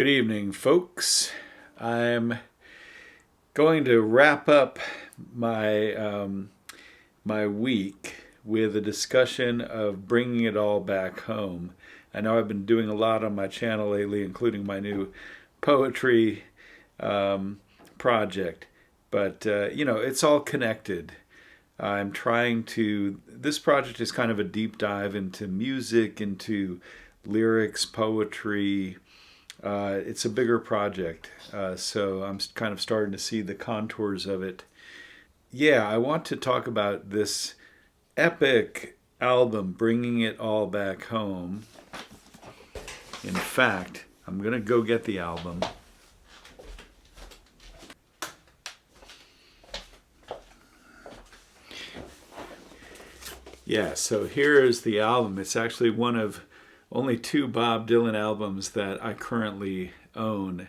Good evening, folks. I'm going to wrap up my week with a discussion of bringing it all back home. I know I've been doing a lot on my channel lately, including my new poetry project, but it's all connected. I'm trying to. This project is kind of a deep dive into music, into lyrics, poetry. It's a bigger project, so I'm kind of starting to see the contours of it. Yeah, I want to talk about this epic album, Bringing It All Back Home. In fact, I'm going to go get the album. Yeah, so here is the album. It's actually one of only two Bob Dylan albums that I currently own.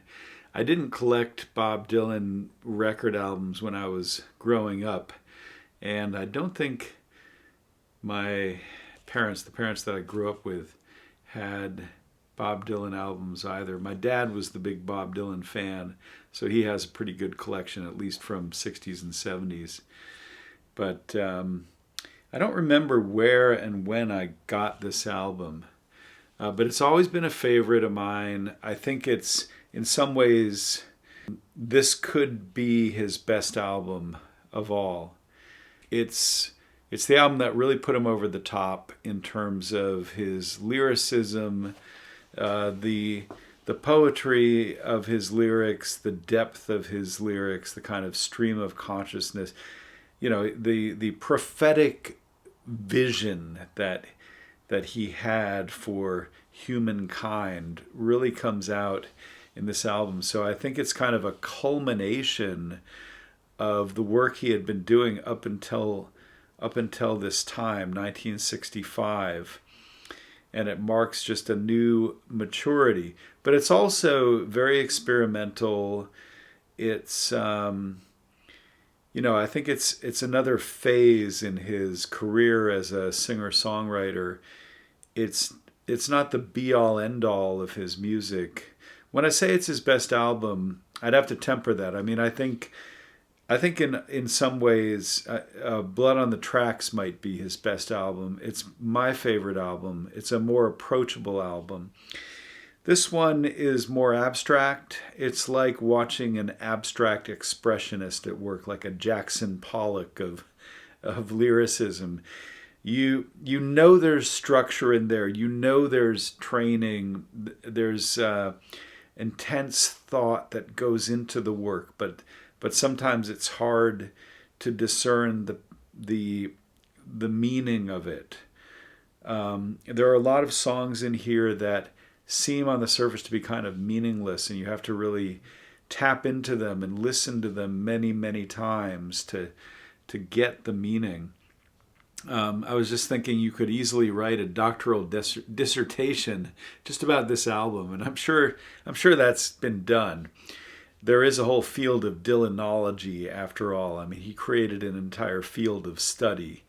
I didn't collect Bob Dylan record albums when I was growing up, and I don't think my parents, the parents that I grew up with, had Bob Dylan albums either. My dad was the big Bob Dylan fan, so he has a pretty good collection, at least from 60s and 70s. But I don't remember where and when I got this album. But it's always been a favorite of mine. I think it's, in some ways, this could be his best album of all. It's the album that really put him over the top in terms of his lyricism, the poetry of his lyrics, the depth of his lyrics, the kind of stream of consciousness. The prophetic vision that he had for humankind really comes out in this album. So I think it's kind of a culmination of the work he had been doing up until this time, 1965. And it marks just a new maturity. But it's also very experimental. It's I think it's another phase in his career as a singer-songwriter. It's not the be-all, end-all of his music. When I say it's his best album, I'd have to temper that. I mean, I think in some ways, Blood on the Tracks might be his best album. It's my favorite album. It's a more approachable album. This one is more abstract. It's like watching an abstract expressionist at work, like a Jackson Pollock of lyricism. You know there's structure in there. You know there's training. There's intense thought that goes into the work, but sometimes it's hard to discern the meaning of it. There are a lot of songs in here that seem on the surface to be kind of meaningless, and you have to really tap into them and listen to them many, many times to get the meaning. I was just thinking you could easily write a doctoral dissertation just about this album, and I'm sure that's been done. There is a whole field of Dylanology, after all. I mean, he created an entire field of study.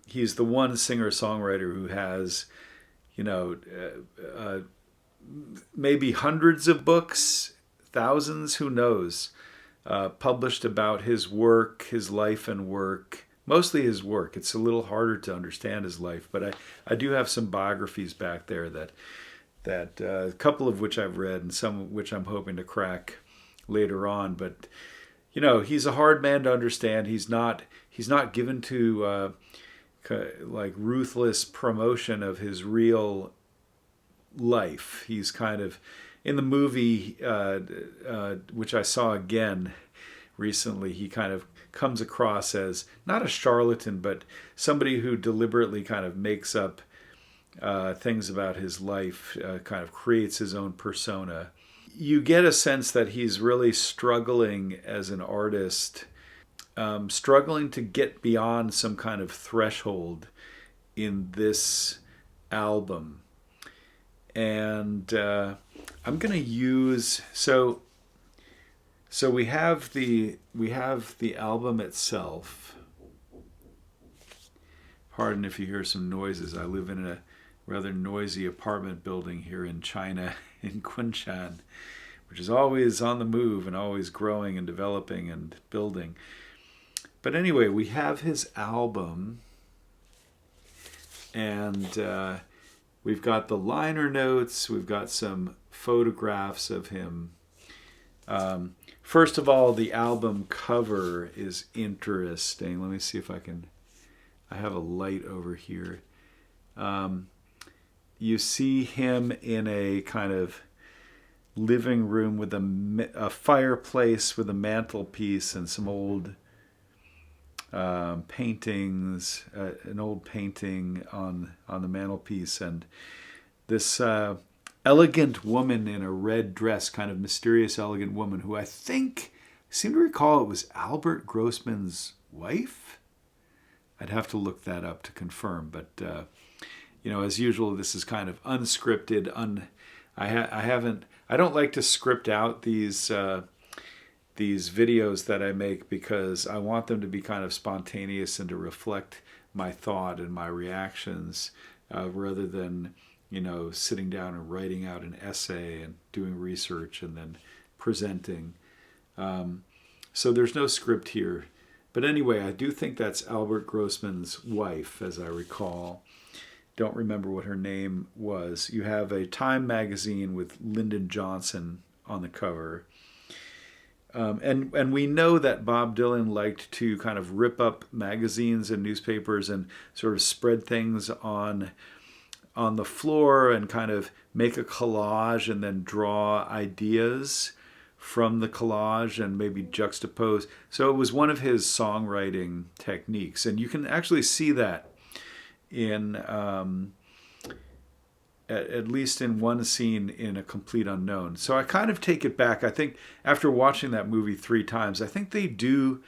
He's the one singer-songwriter who has, maybe hundreds of books, thousands, who knows, published about his work, his life and work. Mostly his work. It's a little harder to understand his life, but I do have some biographies back there that a couple of which I've read and some of which I'm hoping to crack later on. But he's a hard man to understand. He's not given to like ruthless promotion of his real life. He's kind of in the movie, which I saw again recently. He kind of comes across as not a charlatan, but somebody who deliberately kind of makes up things about his life, kind of creates his own persona. You get a sense that he's really struggling as an artist, struggling to get beyond some kind of threshold in this album. And I'm going to use so we have the album itself. Pardon if you hear some noises. I live in rather noisy apartment building here in China, in Kunshan, which is always on the move and always growing and developing and building. But anyway, we have his album, and we've got the liner notes, we've got some photographs of him. First of all, the album cover is interesting. Let me see if I have a light over here. You see him in a kind of living room with a fireplace with a mantelpiece and some old paintings, an old painting on the mantelpiece, and this elegant woman in a red dress, kind of mysterious, elegant woman, who I seem to recall it was Albert Grossman's wife. I'd have to look that up to confirm, but as usual, this is kind of unscripted. I don't like to script out these videos that I make, because I want them to be kind of spontaneous and to reflect my thought and my reactions, rather than sitting down and writing out an essay and doing research and then presenting. So there's no script here. But anyway, I do think that's Albert Grossman's wife, as I recall. Don't remember what her name was. You have a Time magazine with Lyndon Johnson on the cover. And we know that Bob Dylan liked to kind of rip up magazines and newspapers and sort of spread things on the floor and kind of make a collage and then draw ideas from the collage and maybe juxtapose. So it was one of his songwriting techniques. And you can actually see that in at least in one scene in A Complete Unknown. So I kind of take it back. I think after watching that movie 3 times, I think they do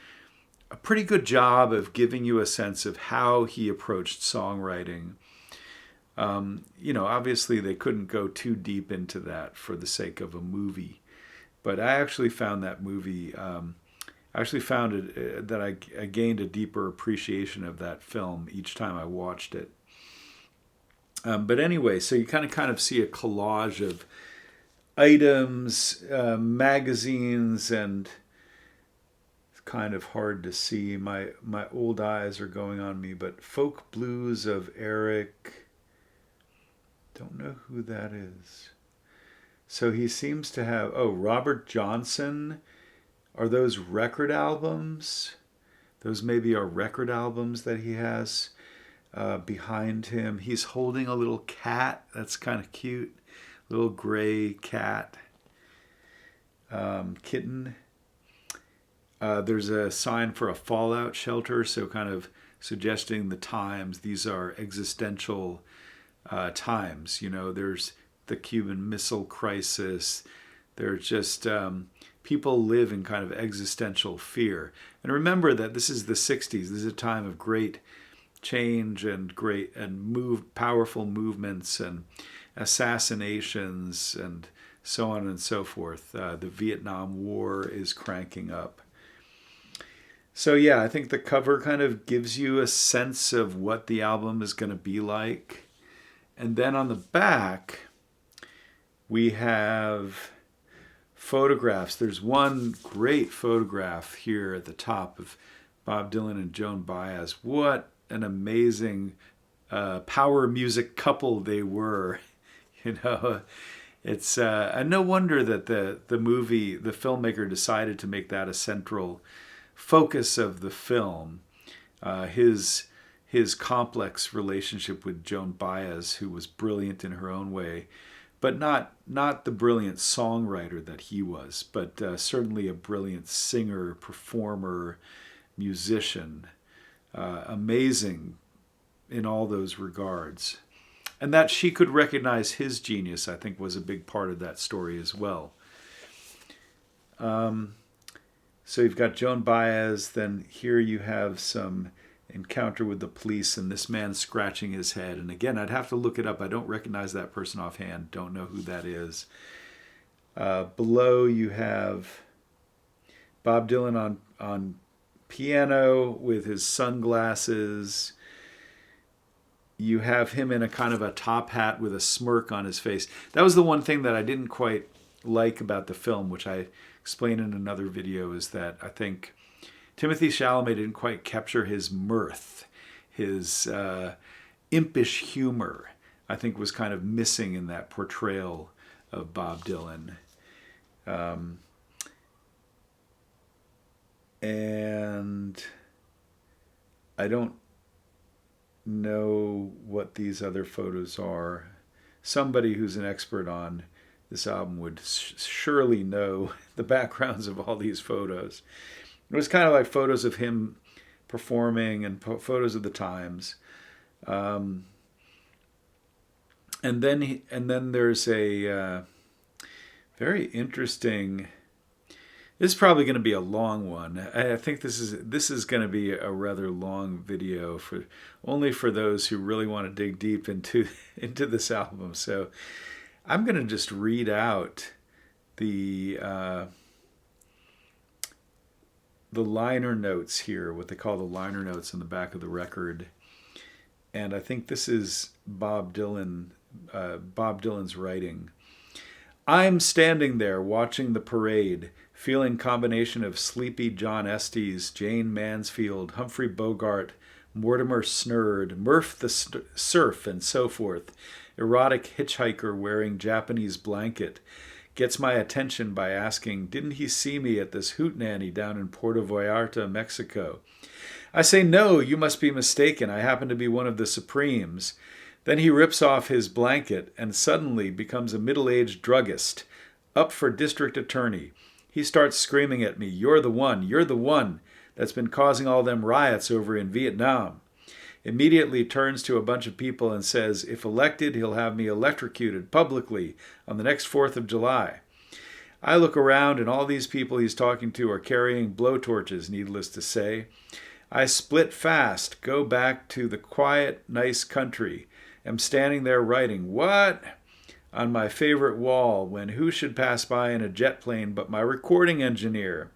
a pretty good job of giving you a sense of how he approached songwriting. Obviously they couldn't go too deep into that for the sake of a movie. But I actually found that movie, that I gained a deeper appreciation of that film each time I watched it. But anyway, so you kind of see a collage of items, magazines, and it's kind of hard to see. My old eyes are going on me, but Folk Blues of Eric, don't know who that is. So he seems to have, Robert Johnson. Are those record albums? Those maybe are record albums that he has behind him. He's holding a little cat. That's kind of cute. Little gray cat. Kitten. There's a sign for a fallout shelter, so kind of suggesting the times. These are existential times. There's the Cuban Missile Crisis. There's just people live in kind of existential fear. And remember that this is the 60s. This is a time of great change and powerful movements and assassinations and so on and so forth. The Vietnam War is cranking up. So yeah, I think the cover kind of gives you a sense of what the album is going to be like. And then on the back, we have photographs. There's one great photograph here at the top of Bob Dylan and Joan Baez. What an amazing power music couple they were. It's and no wonder that the filmmaker decided to make that a central focus of the film. His complex relationship with Joan Baez, who was brilliant in her own way, but not the brilliant songwriter that he was, but certainly a brilliant singer, performer, musician, amazing in all those regards. And that she could recognize his genius, I think, was a big part of that story as well. So you've got Joan Baez, then here you have some encounter with the police and this man scratching his head. And again, I'd have to look it up. I don't recognize that person offhand. Don't know who that is. Below you have Bob Dylan on piano with his sunglasses. you have him in a kind of a top hat with a smirk on his face. That was the one thing that I didn't quite like about the film, which I explained in another video, is that I think Timothée Chalamet didn't quite capture his mirth, his impish humor, I think was kind of missing in that portrayal of Bob Dylan. And I don't know what these other photos are. Somebody who's an expert on this album would surely know the backgrounds of all these photos. It was kind of like photos of him performing and photos of the times. And then there's a very interesting. This is probably going to be a long one. I think this is going to be a rather long video only for those who really want to dig deep into this album. So I'm going to just read out the liner notes here, what they call the liner notes on the back of the record. And I think this is Bob Dylan's writing. I'm standing there watching the parade, feeling combination of sleepy John Estes, Jane Mansfield, Humphrey Bogart, Mortimer Snurd, Murph the Surf, and so forth. Erotic hitchhiker wearing Japanese blanket gets my attention by asking, didn't he see me at this hootenanny down in Puerto Vallarta, Mexico? I say, no, you must be mistaken. I happen to be one of the Supremes. Then he rips off his blanket and suddenly becomes a middle-aged druggist, up for district attorney. He starts screaming at me, you're the one that's been causing all them riots over in Vietnam. Immediately turns to a bunch of people and says, if elected, he'll have me electrocuted publicly on the next 4th of July. I look around and all these people he's talking to are carrying blowtorches, needless to say. I split fast, go back to the quiet, nice country, am standing there writing, what? On my favorite wall, when who should pass by in a jet plane but my recording engineer?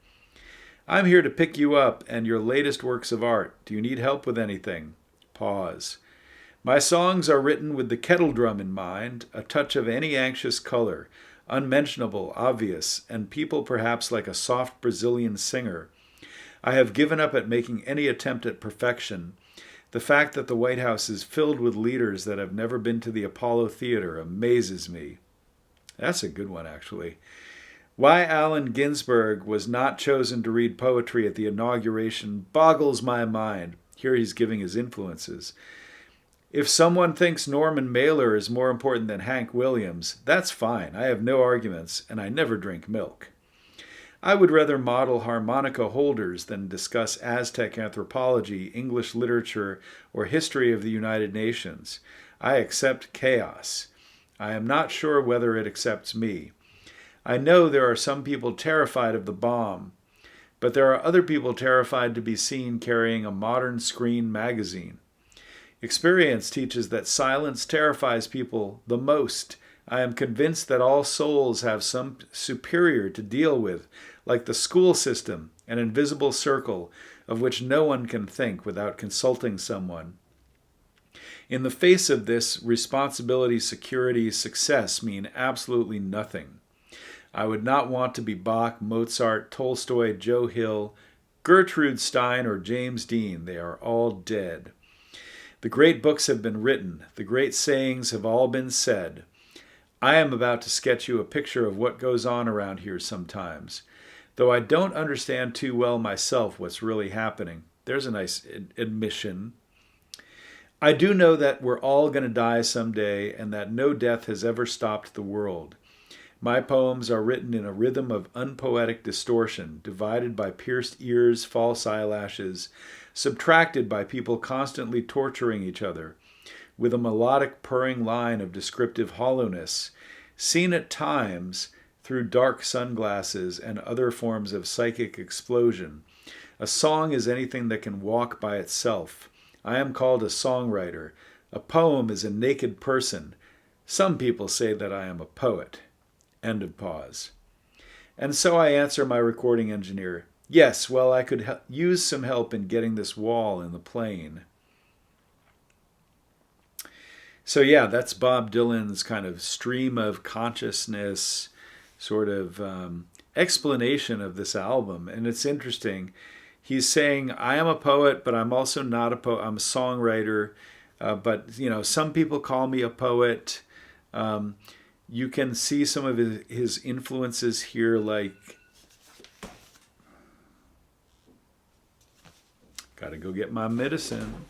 I'm here to pick you up and your latest works of art. Do you need help with anything? Pause. My songs are written with the kettle drum in mind, a touch of any anxious color, unmentionable, obvious, and people perhaps like a soft Brazilian singer. I have given up at making any attempt at perfection. The fact that the White House is filled with leaders that have never been to the Apollo Theater amazes me. That's a good one, actually. Why Allen Ginsberg was not chosen to read poetry at the inauguration boggles my mind. Here he's giving his influences. If someone thinks Norman Mailer is more important than Hank Williams, that's fine. I have no arguments, and I never drink milk. I would rather model harmonica holders than discuss Aztec anthropology, English literature, or history of the United Nations. I accept chaos. I am not sure whether it accepts me. I know there are some people terrified of the bomb, but there are other people terrified to be seen carrying a modern screen magazine. Experience teaches that silence terrifies people the most. I am convinced that all souls have some superior to deal with, like the school system, an invisible circle of which no one can think without consulting someone. In the face of this, responsibility, security, success mean absolutely nothing. I would not want to be Bach, Mozart, Tolstoy, Joe Hill, Gertrude Stein, or James Dean. They are all dead. The great books have been written. The great sayings have all been said. I am about to sketch you a picture of what goes on around here sometimes. Though I don't understand too well myself what's really happening. There's a nice admission. I do know that we're all going to die someday and that no death has ever stopped the world. My poems are written in a rhythm of unpoetic distortion, divided by pierced ears, false eyelashes, subtracted by people constantly torturing each other, with a melodic purring line of descriptive hollowness, seen at times through dark sunglasses and other forms of psychic explosion. A song is anything that can walk by itself. I am called a songwriter. A poem is a naked person. Some people say that I am a poet. End of pause. And so I answer my recording engineer, yes, well, I could use some help in getting this wall in the plane. So yeah, that's Bob Dylan's kind of stream of consciousness sort of explanation of this album. And it's interesting. He's saying, I am a poet, but I'm also not a poet. I'm a songwriter. But, some people call me a poet. You can see some of his influences here, like, gotta go get my medicine.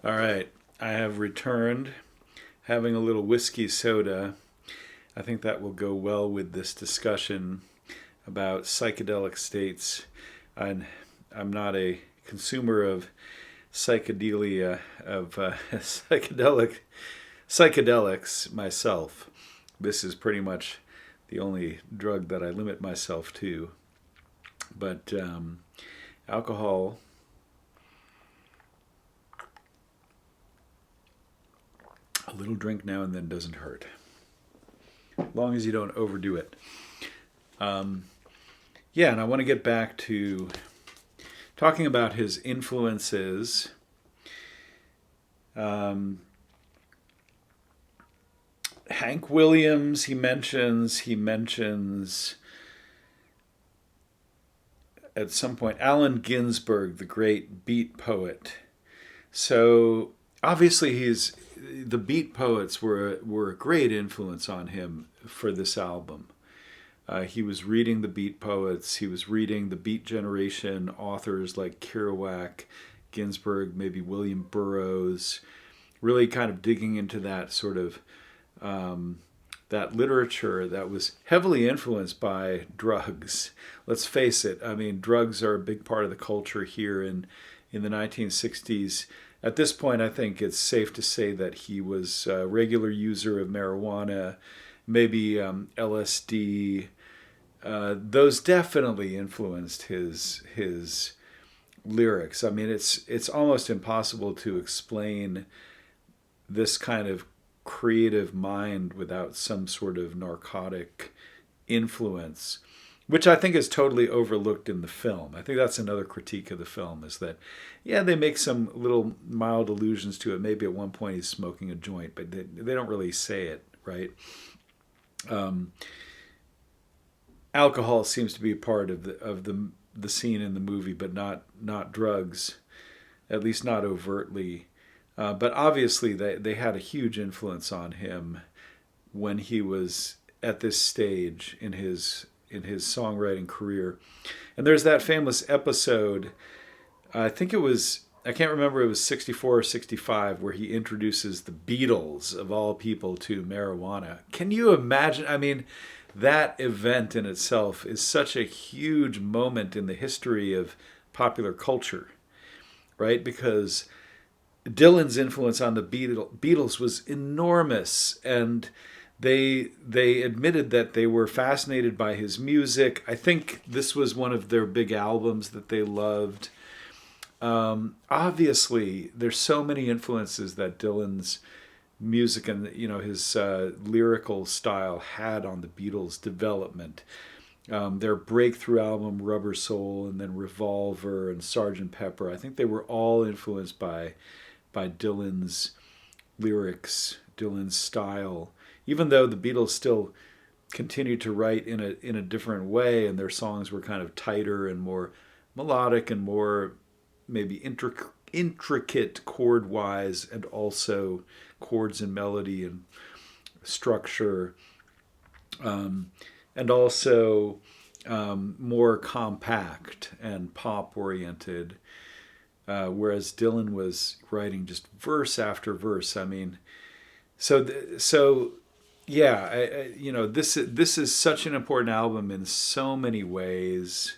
All right, I have returned, having a little whiskey soda. I think that will go well with this discussion about psychedelic states. I'm not a consumer of psychedelia, of psychedelics myself. This is pretty much the only drug that I limit myself to. But alcohol, a little drink now and then doesn't hurt, as long as you don't overdo it. Yeah, and I want to get back to talking about his influences. Hank Williams, he mentions at some point Allen Ginsberg, the great beat poet. So obviously the beat poets were a great influence on him for this album. He was reading the beat poets. He was reading the beat generation authors like Kerouac, Ginsberg, maybe William Burroughs, really kind of digging into that sort of that literature that was heavily influenced by drugs. Let's face it. I mean, drugs are a big part of the culture here in the 1960s. At this point, I think it's safe to say that he was a regular user of marijuana, maybe LSD. Those definitely influenced his lyrics. I mean, it's almost impossible to explain this kind of creative mind without some sort of narcotic influence, which I think is totally overlooked in the film. I think that's another critique of the film, is that, yeah, they make some little mild allusions to it. Maybe at one point he's smoking a joint, but they don't really say it, right? Alcohol seems to be a part of the scene in the movie, but not drugs, at least not overtly. But obviously they had a huge influence on him when he was at this stage in his songwriting career. And there's that famous episode, I can't remember, it was 64 or 65, where he introduces the Beatles, of all people, to marijuana. Can you imagine? I mean, that event in itself is such a huge moment in the history of popular culture, right? Because Dylan's influence on the Beatles was enormous, and they admitted that they were fascinated by his music. I think this was one of their big albums that they loved. Obviously, there's so many influences that Dylan's music and his lyrical style had on the Beatles' development. Their breakthrough album Rubber Soul, and then Revolver and Sgt. Pepper, I think they were all influenced by Dylan's lyrics, Dylan's style. Even though the Beatles still continued to write in a different way, and their songs were kind of tighter and more melodic and more maybe intricate chord-wise, and also chords and melody and structure, and also more compact and pop-oriented, whereas Dylan was writing just verse after verse. I mean, yeah, this is such an important album in so many ways.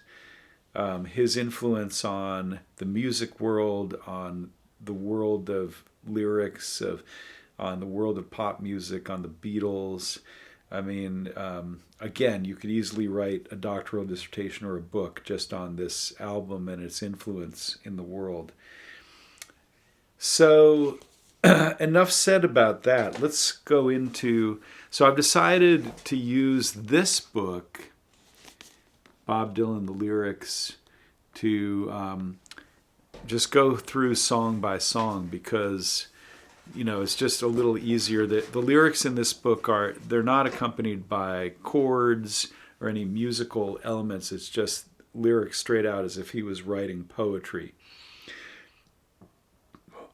His influence on the music world, on the world of lyrics, on the world of pop music, on the Beatles. I mean, again, you could easily write a doctoral dissertation or a book just on this album and its influence in the world. So enough said about that. Let's go into... So I've decided to use this book Bob Dylan, the lyrics, to just go through song by song, because it's just a little easier. The lyrics in this book they're not accompanied by chords or any musical elements. It's just lyrics straight out, as if he was writing poetry.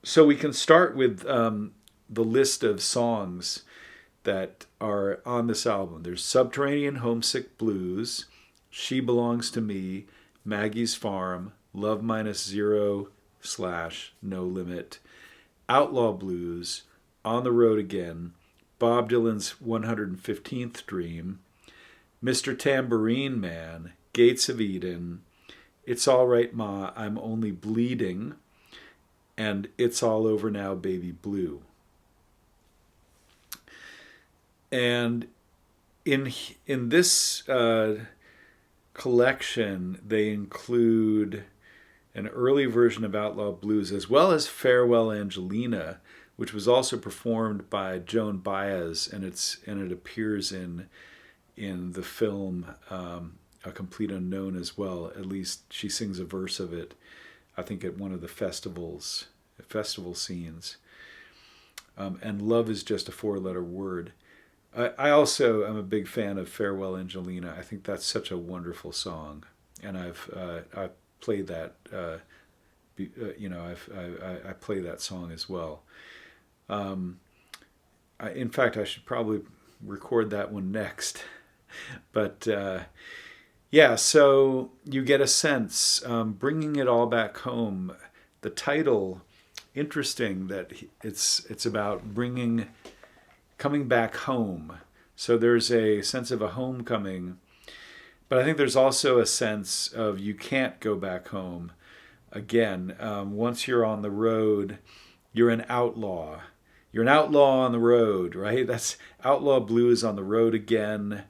So we can start with the list of songs that are on this album. There's Subterranean Homesick Blues, She Belongs to Me, Maggie's Farm, Love Minus Zero / No Limit, Outlaw Blues, On the Road Again, Bob Dylan's 115th Dream, Mr. Tambourine Man, Gates of Eden, It's All Right Ma, I'm Only Bleeding, and It's All Over Now, Baby Blue. And in this collection, they include an early version of Outlaw Blues, as well as Farewell Angelina, which was also performed by Joan Baez, and it appears in the film A Complete Unknown as well. At least she sings a verse of it, I think, at one of the festival scenes. And Love Is Just a 4-letter word. I also am a big fan of Farewell Angelina. I think that's such a wonderful song, and I've played that. I play that song as well. In fact, I should probably record that one next. But so you get a sense, bringing it all back home. The title, interesting that it's about coming back home. So there's a sense of a homecoming, but I think there's also a sense of you can't go back home again. Once you're on the road, you're an outlaw. You're an outlaw on the road, right? That's Outlaw Blues, On the Road Again.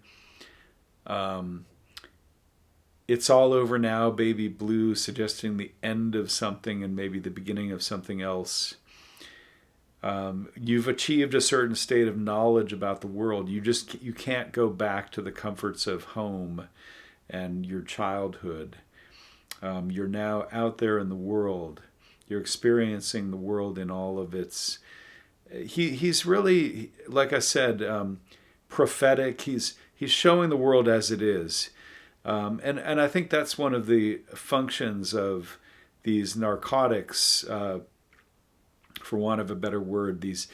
It's All Over Now, Baby Blue, suggesting the end of something and maybe the beginning of something else. You've achieved a certain state of knowledge about the world. You can't go back to the comforts of home and your childhood. You're now out there in the world. You're experiencing the world in all of its... He's really, like I said, prophetic. He's showing the world as it is. And I think that's one of the functions of these narcotics, for want of a better word, these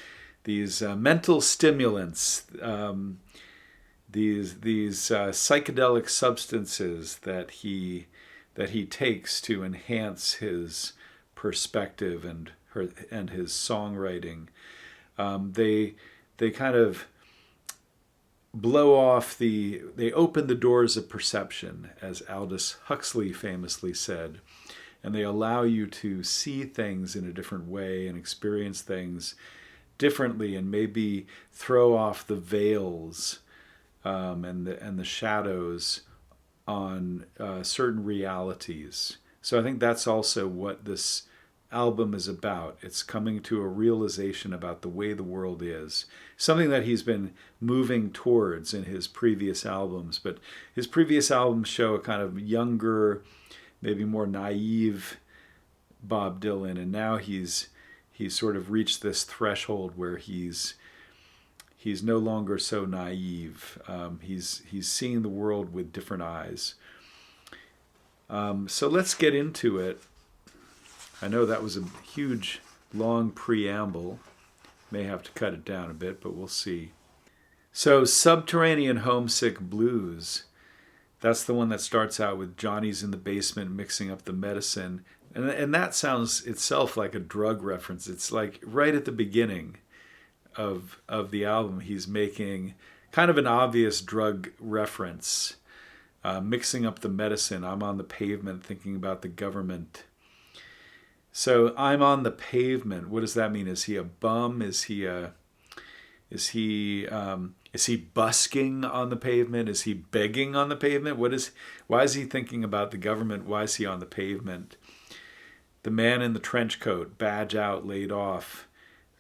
mental stimulants, these psychedelic substances that he takes to enhance his perspective and his songwriting. They kind of blow off they open the doors of perception, as Aldous Huxley famously said. And they allow you to see things in a different way and experience things differently, and maybe throw off the veils and the shadows on certain realities. So I think that's also what this album is about. It's coming to a realization about the way the world is, something that he's been moving towards in his previous albums. But his previous albums show a kind of younger, maybe more naive Bob Dylan, and now he's sort of reached this threshold where he's no longer so naive. He's seeing the world with different eyes. So let's get into it. I know that was a huge, long preamble. May have to cut it down a bit, but we'll see. So Subterranean Homesick Blues. That's the one that starts out with Johnny's in the basement mixing up the medicine. And that sounds itself like a drug reference. It's like right at the beginning of the album, he's making kind of an obvious drug reference. Mixing up the medicine. I'm on the pavement thinking about the government. So I'm on the pavement. What does that mean? Is he a bum? Is he busking on the pavement? Is he begging on the pavement? Why is he thinking about the government? Why is he on the pavement? The man in the trench coat, badge out, laid off.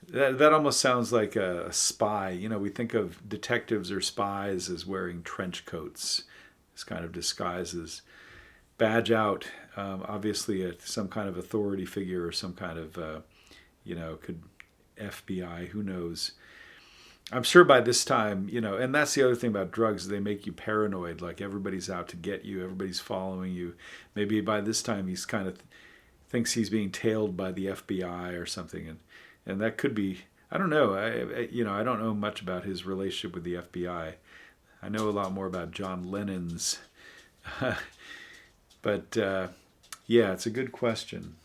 That almost sounds like a spy. We think of detectives or spies as wearing trench coats. This kind of disguises, badge out, obviously some kind of authority figure or some kind of, could FBI, who knows. I'm sure by this time, and that's the other thing about drugs, they make you paranoid, like everybody's out to get you, everybody's following you. Maybe by this time he's kind of thinks he's being tailed by the FBI or something, and that could be, I don't know. I don't know much about his relationship with the FBI. I know a lot more about John Lennon's. But yeah, it's a good question.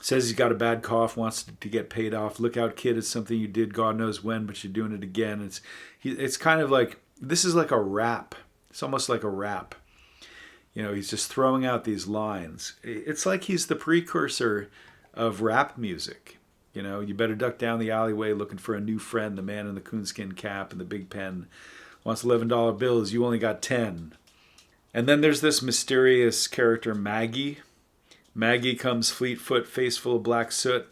Says he's got a bad cough, wants to get paid off. Look out, kid! It's something you did, God knows when, but you're doing it again. It's kind of like, this is like a rap. It's almost like a rap. He's just throwing out these lines. It's like he's the precursor of rap music. You better duck down the alleyway looking for a new friend. The man in the coonskin cap and the big pen wants $11 bills. You only got 10. And then there's this mysterious character, Maggie. Maggie comes fleet-foot, face full of black soot,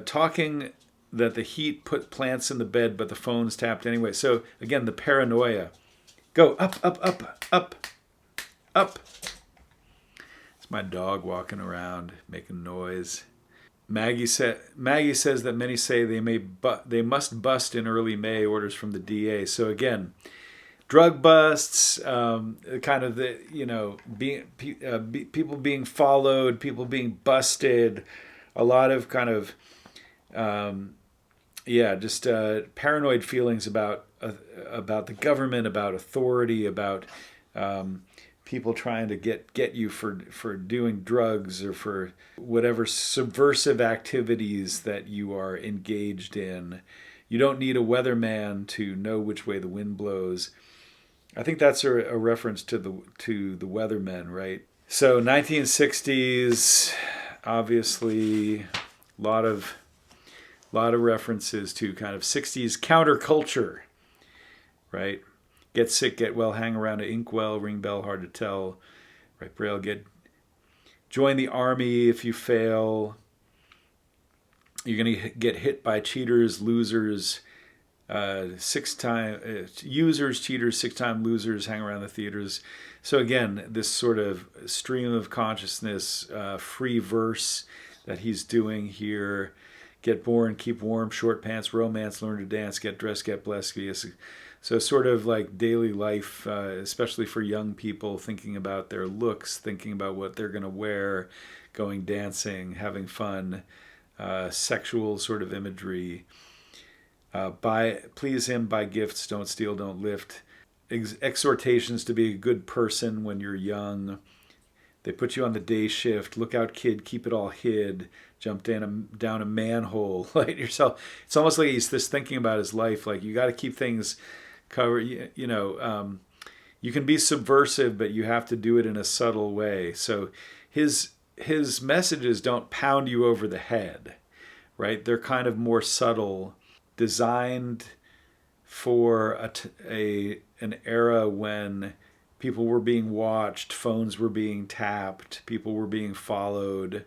talking that the heat put plants in the bed, but the phone's tapped anyway. So again, the paranoia. Go up, up, up, up, up. It's my dog walking around, making noise. Maggie says that many say they must bust in early May. Orders from the DA. So again, drug busts, kind of people being followed, people being busted, a lot of kind of just paranoid feelings about the government, about authority, about people trying to get you for doing drugs or for whatever subversive activities that you are engaged in. You don't need a weatherman to know which way the wind blows. I think that's a reference to the weathermen, right? So 1960s, obviously, a lot of references to kind of 60s counterculture, right? Get sick, get well, hang around an inkwell, ring bell, hard to tell, right? Braille, join the army if you fail. You're gonna get hit by cheaters, losers. Users, cheaters, 6-time losers hang around the theaters. So again, this sort of stream of consciousness, free verse that he's doing here. Get born, keep warm, short pants, romance, learn to dance, get dressed, get blessed. So sort of like daily life, especially for young people, thinking about their looks, thinking about what they're going to wear, going dancing, having fun, sexual sort of imagery. Please him, buy gifts, don't steal, don't lift. Exhortations to be a good person when you're young. They put you on the day shift. Look out, kid, keep it all hid. Jump down a manhole. Light yourself. It's almost like he's just thinking about his life. Like, you got to keep things covered. You can be subversive, but you have to do it in a subtle way. So his messages don't pound you over the head, right? They're kind of more subtle, designed for an era when people were being watched, phones were being tapped, people were being followed.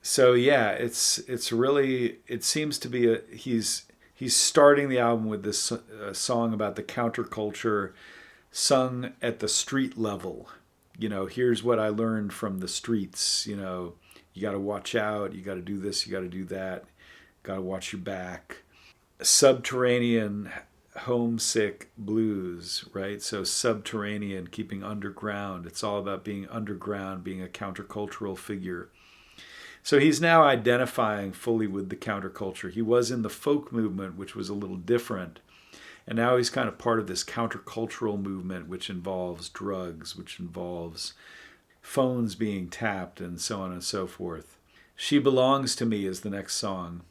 So yeah, it's really, it seems to be he's starting the album with this song about the counterculture sung at the street level. Here's what I learned from the streets. You got to watch out, you got to do this, you got to do that, got to watch your back. Subterranean homesick blues, right? So subterranean, keeping underground. It's all about being underground, being a countercultural figure. So he's now identifying fully with the counterculture. He was in the folk movement, which was a little different. And now he's kind of part of this countercultural movement, which involves drugs, which involves phones being tapped, and so on and so forth. She Belongs to Me is the next song.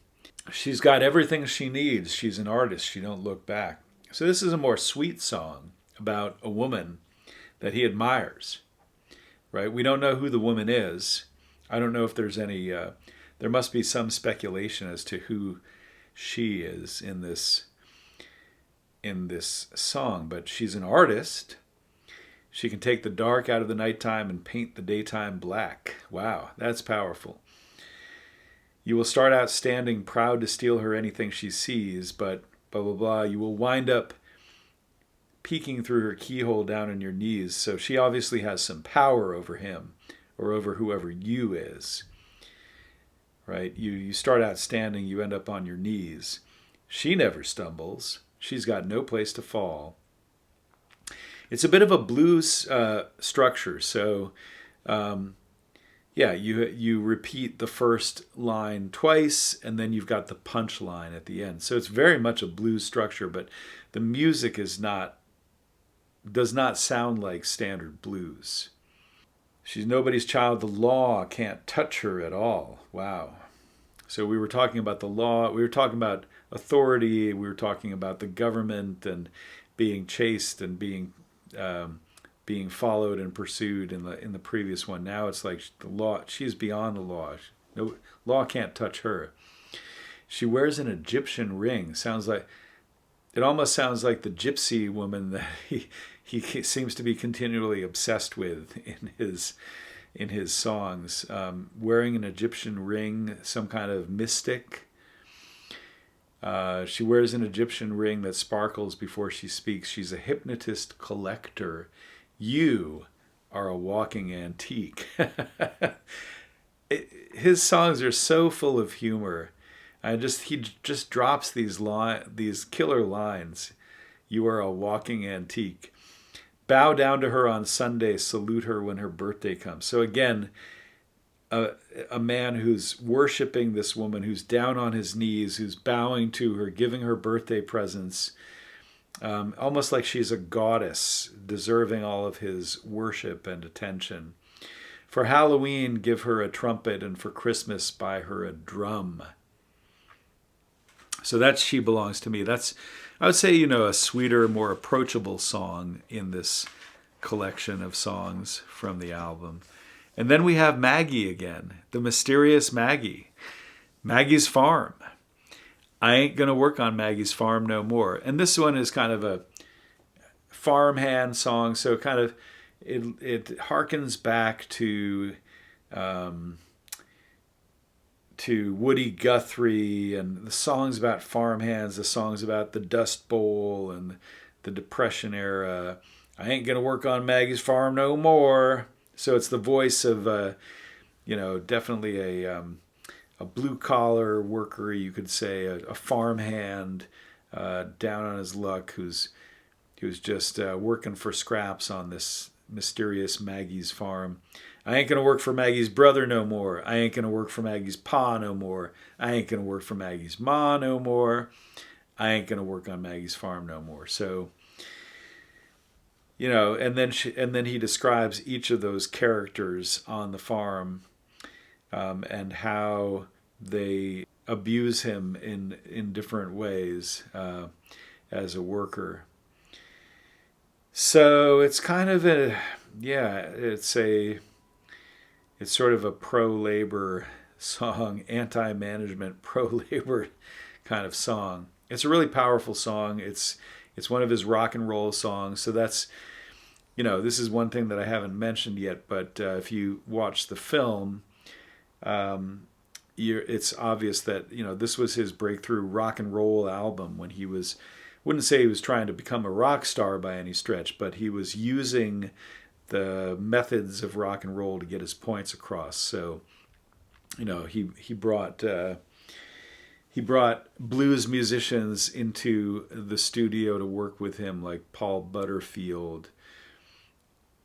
She's got everything she needs. She's an artist. She don't look back. So this is a more sweet song about a woman that he admires, right? We don't know who the woman is. I don't know if there's any, there must be some speculation as to who she is in this song, but she's an artist. She can take the dark out of the nighttime and paint the daytime black. Wow, that's powerful. You will start out standing proud to steal her anything she sees, but blah, blah, blah. You will wind up peeking through her keyhole down in your knees. So she obviously has some power over him or over whoever you is, right? You start out standing, you end up on your knees. She never stumbles. She's got no place to fall. It's a bit of a blues structure. So, yeah, you repeat the first line twice, and then you've got the punch line at the end. So it's very much a blues structure, but the music does not sound like standard blues. She's nobody's child. The law can't touch her at all. Wow. So we were talking about the law. We were talking about authority. We were talking about the government and being chased and being followed and pursued in the previous one. Now it's like the law. She's beyond the law. No law can't touch her. She wears an Egyptian ring. It almost sounds like the gypsy woman that he seems to be continually obsessed with in his songs. Wearing an Egyptian ring, some kind of mystic. She wears an Egyptian ring that sparkles before she speaks. She's a hypnotist collector. You are a walking antique. His songs are so full of humor. He just drops these killer lines. You are a walking antique. Bow down to her on Sunday, salute her when her birthday comes. So again, a man who's worshiping this woman, who's down on his knees, who's bowing to her, giving her birthday presents, almost like she's a goddess, deserving all of his worship and attention. For Halloween, give her a trumpet, and for Christmas, buy her a drum. So that's She Belongs to Me. That's, I would say, a sweeter, more approachable song in this collection of songs from the album. And then we have Maggie again, the mysterious Maggie. Maggie's Farm. I ain't going to work on Maggie's farm no more. And this one is kind of a farmhand song, so kind of it harkens back to Woody Guthrie and the songs about farmhands, the songs about the Dust Bowl and the Depression era. I ain't going to work on Maggie's farm no more. So it's the voice of, definitely a blue collar worker, you could say, a farmhand down on his luck who's just working for scraps on this mysterious Maggie's farm. I ain't going to work for Maggie's brother no more. I ain't going to work for Maggie's pa no more. I ain't going to work for Maggie's ma no more. I ain't going to work on Maggie's farm no more. So, and then he describes each of those characters on the farm and how they abuse him in different ways as a worker. So it's kind of it's sort of a pro-labor song, anti-management, pro-labor kind of song. It's a really powerful song. It's one of his rock and roll songs. So that's, this is one thing that I haven't mentioned yet, but if you watch the film, it's obvious that, this was his breakthrough rock and roll album when wouldn't say he was trying to become a rock star by any stretch, but he was using the methods of rock and roll to get his points across. So, he brought blues musicians into the studio to work with him, like Paul Butterfield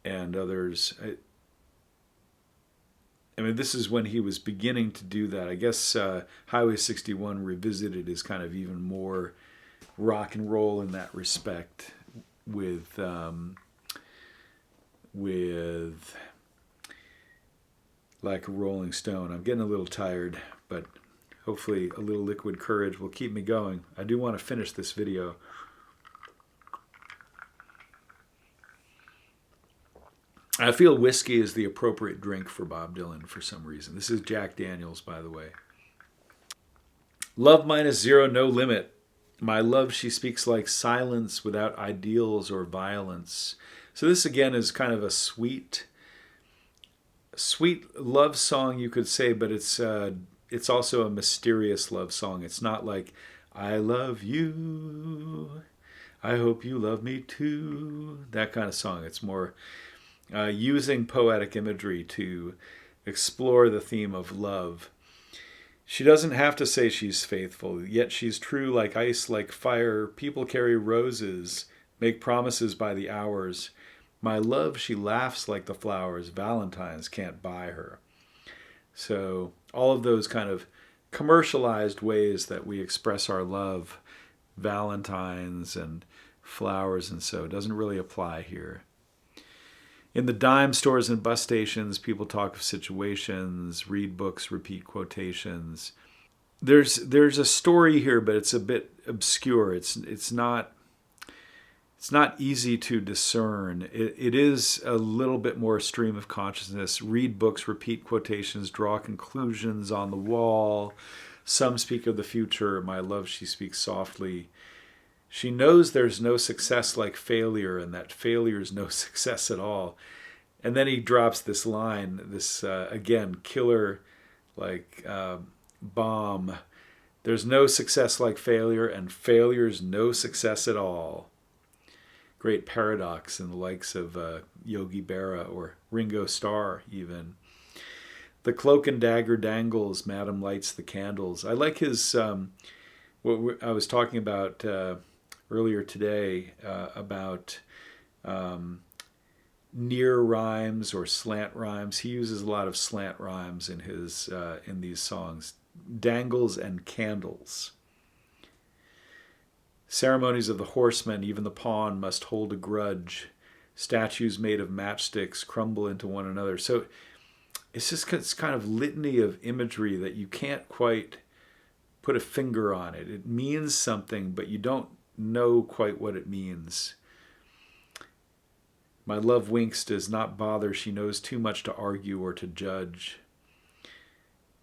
and others. I mean, this is when he was beginning to do that. I guess Highway 61 Revisited is kind of even more rock and roll in that respect with like a Rolling Stone. I'm getting a little tired, but hopefully a little liquid courage will keep me going. I do want to finish this video. I feel whiskey is the appropriate drink for Bob Dylan for some reason. This is Jack Daniels, by the way. Love minus zero, no limit. My love, she speaks like silence without ideals or violence. So this again is kind of a sweet love song, you could say, but it's also a mysterious love song. It's not like I love you, I hope you love me too. That kind of song. It's more using poetic imagery to explore the theme of love. She doesn't have to say she's faithful, yet she's true like ice, like fire. People carry roses, make promises by the hours. My love, she laughs like the flowers. Valentine's can't buy her. So, all of those kind of commercialized ways that we express our love, Valentine's and flowers and so, doesn't really apply here. In the dime stores and bus stations, people talk of situations, read books, repeat quotations. There's a story here, but it's a bit obscure. It's not easy to discern. It is a little bit more stream of consciousness. Read books, repeat quotations, draw conclusions on the wall. Some speak of the future. My love, she speaks softly. She knows there's no success like failure, and that failure is no success at all. And then he drops this line, this, again, killer, like bomb. There's no success like failure, and failure's no success at all. Great paradox in the likes of Yogi Berra or Ringo Starr, even. The cloak and dagger dangles, Madam lights the candles. I like his, what I was talking about earlier today about near rhymes or slant rhymes. He uses a lot of slant rhymes in these songs. Dangles and candles. Ceremonies of the horsemen, even the pawn must hold a grudge. Statues made of matchsticks crumble into one another. So it's kind of litany of imagery that you can't quite put a finger on it. It means something, but you don't know quite what it means. My love winks, does not bother. She knows too much to argue or to judge.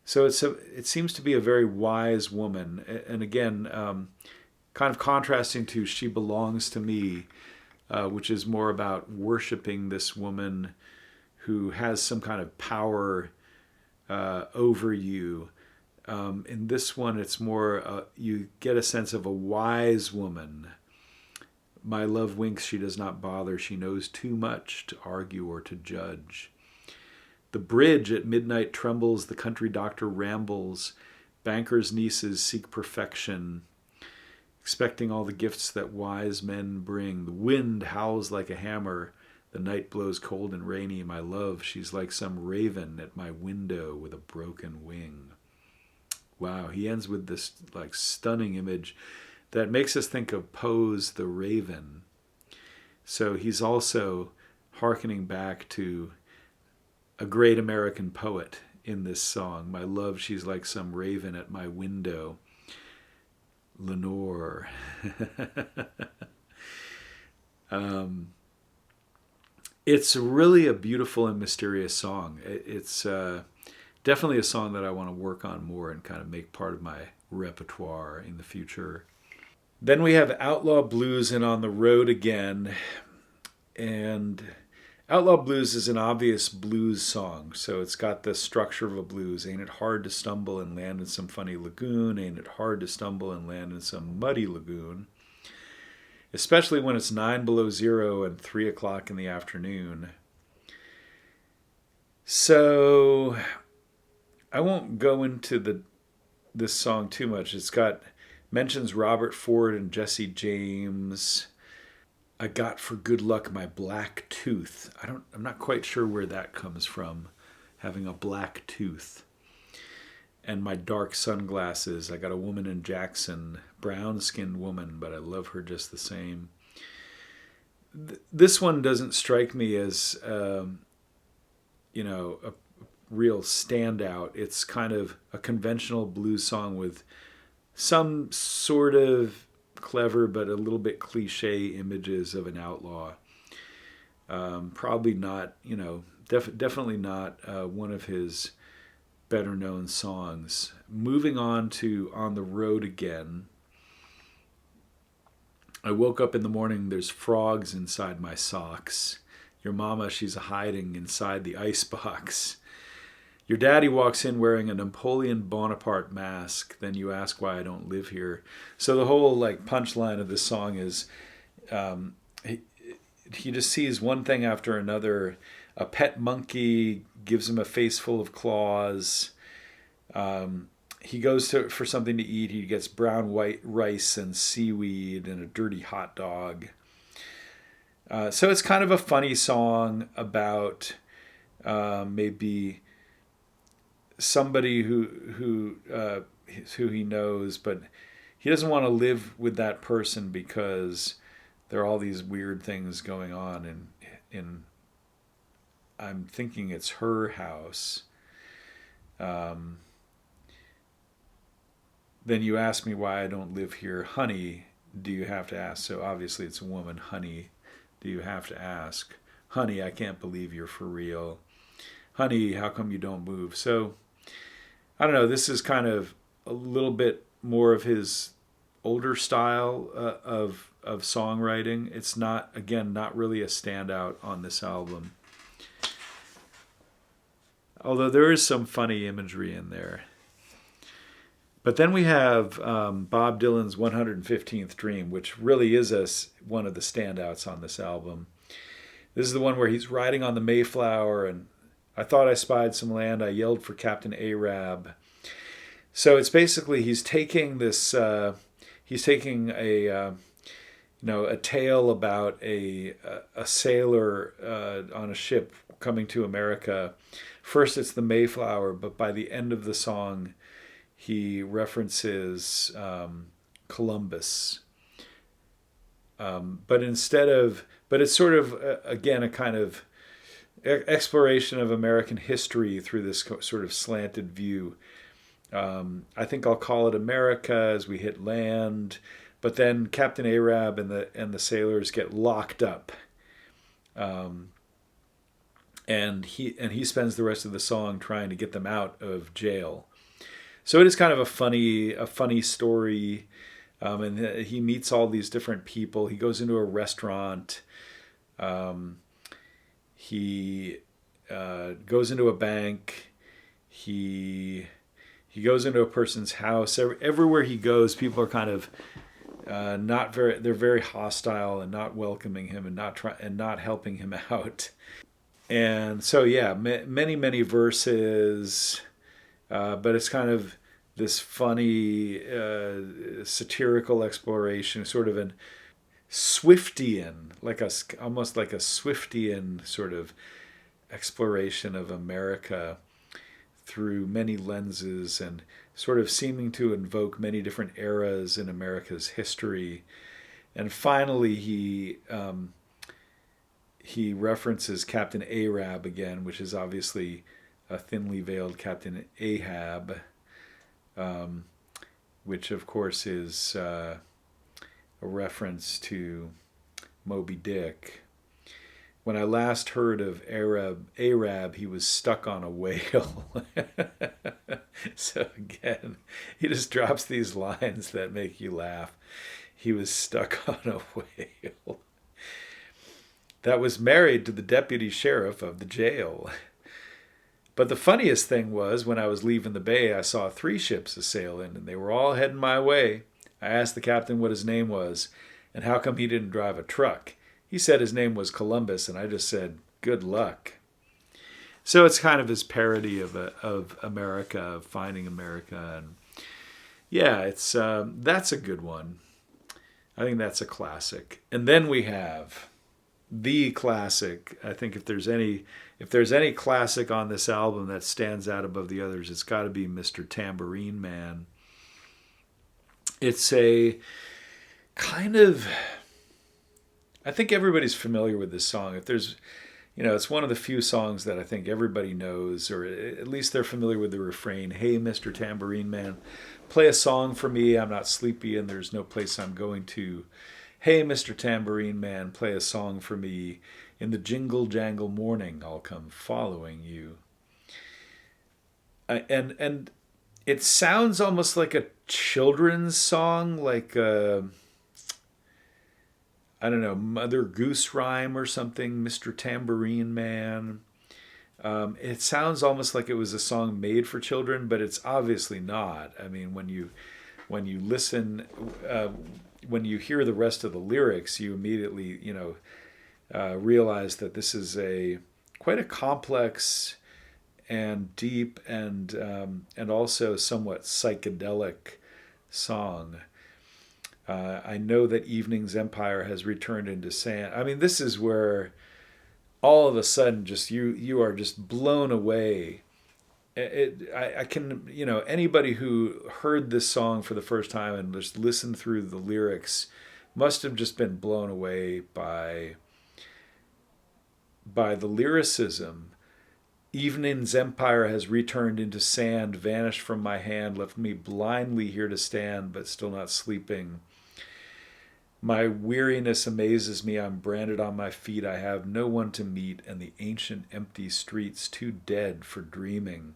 So it seems to be a very wise woman. And again, kind of contrasting to She Belongs to Me, which is more about worshiping this woman who has some kind of power over you. In this one, it's more, you get a sense of a wise woman. My love winks, she does not bother. She knows too much to argue or to judge. The bridge at midnight trembles. The country doctor rambles. Bankers' nieces seek perfection, expecting all the gifts that wise men bring. The wind howls like a hammer. The night blows cold and rainy. My love, she's like some raven at my window with a broken wing. Wow, he ends with this like stunning image that makes us think of Poe's The Raven. So he's also hearkening back to a great American poet in this song. My love, she's like some raven at my window. Lenore. It's really a beautiful and mysterious song. It's definitely a song that I want to work on more and kind of make part of my repertoire in the future. Then we have Outlaw Blues and On the Road Again. And Outlaw Blues is an obvious blues song, so it's got the structure of a blues. Ain't it hard to stumble and land in some funny lagoon? Ain't it hard to stumble and land in some muddy lagoon? Especially when it's 9 below zero and 3 o'clock in the afternoon. So I won't go into this song too much. It's got mentions Robert Ford and Jesse James. I got for good luck my black tooth. I'm not quite sure where that comes from, having a black tooth. And my dark sunglasses. I got a woman in Jackson, brown-skinned woman, but I love her just the same. This one doesn't strike me as, a real standout. It's kind of a conventional blues song with some sort of clever but a little bit cliche images of an outlaw. Probably not, definitely not one of his better known songs. Moving on to On the Road Again. I woke up in the morning, there's frogs inside my socks. Your mama, she's hiding inside the icebox. Your daddy walks in wearing a Napoleon Bonaparte mask. Then you ask why I don't live here. So the whole punchline of this song is, um, he, he just sees one thing after another. A pet monkey gives him a face full of claws. He goes for something to eat. He gets brown white rice and seaweed and a dirty hot dog. So it's kind of a funny song about maybe somebody who he knows, but he doesn't want to live with that person because there are all these weird things going on in I'm thinking it's her house. Then you ask me why I don't live here. Honey, do you have to ask? So obviously it's a woman. Honey, do you have to ask? Honey, I can't believe you're for real. Honey, how come you don't move? So I don't know. This is kind of a little bit more of his older style of songwriting. It's not, again, not really a standout on this album. Although there is some funny imagery in there. But then we have Bob Dylan's 115th Dream, which really is one of the standouts on this album. This is the one where he's riding on the Mayflower, and I thought I spied some land. I yelled for Captain Arab. So it's basically he's taking a a tale about a sailor on a ship coming to America. First it's the Mayflower, but by the end of the song he references Columbus. But it's sort of, again, a kind of exploration of American history through this sort of slanted view. I think I'll call it America as we hit land, but then Captain Arab and the sailors get locked up. And he spends the rest of the song trying to get them out of jail. So it is kind of a funny story, and he meets all these different people. He goes into a restaurant. He goes into a bank. He goes into a person's house. Everywhere he goes, people are kind of they're very hostile and not welcoming him and not helping him out. And so yeah, many verses. But it's kind of this funny satirical exploration, sort of an Swiftian, almost like a Swiftian sort of exploration of America through many lenses, and sort of seeming to invoke many different eras in America's history. And finally, he references Captain Arab again, which is obviously a thinly veiled Captain Ahab, which of course is a reference to Moby Dick. When I last heard of Arab, he was stuck on a whale. So again, he just drops these lines that make you laugh. He was stuck on a whale that was married to the deputy sheriff of the jail. But the funniest thing was, when I was leaving the bay, I saw 3 ships a-sailing, and they were all heading my way. I asked the captain what his name was, and how come he didn't drive a truck. He said his name was Columbus, and I just said, good luck. So it's kind of his parody of America, of finding America. And yeah, that's a good one. I think that's a classic. And then we have the classic. I think if there's any classic on this album that stands out above the others, it's got to be Mr. Tambourine Man. It's a kind of, I think everybody's familiar with this song. If there's, it's one of the few songs that I think everybody knows, or at least they're familiar with the refrain, "Hey, Mr. Tambourine Man, play a song for me. I'm not sleepy and there's no place I'm going to. Hey, Mr. Tambourine Man, play a song for me. In the jingle jangle morning, I'll come following you." And it sounds almost like a children's song, like I don't know, Mother Goose rhyme or something, Mr. Tambourine Man. It sounds almost like it was a song made for children, but it's obviously not. I mean, when you listen, when you hear the rest of the lyrics, you immediately, realize that this is a quite a complex and deep and also somewhat psychedelic song. I know that evening's empire has returned into sand. I mean, this is where all of a sudden, just you are just blown away. I can, anybody who heard this song for the first time and just listened through the lyrics must have just been blown away by the lyricism. Evening's empire has returned into sand, vanished from my hand, left me blindly here to stand, but still not sleeping. My weariness amazes me, I'm branded on my feet, I have no one to meet, and the ancient empty streets too dead for dreaming.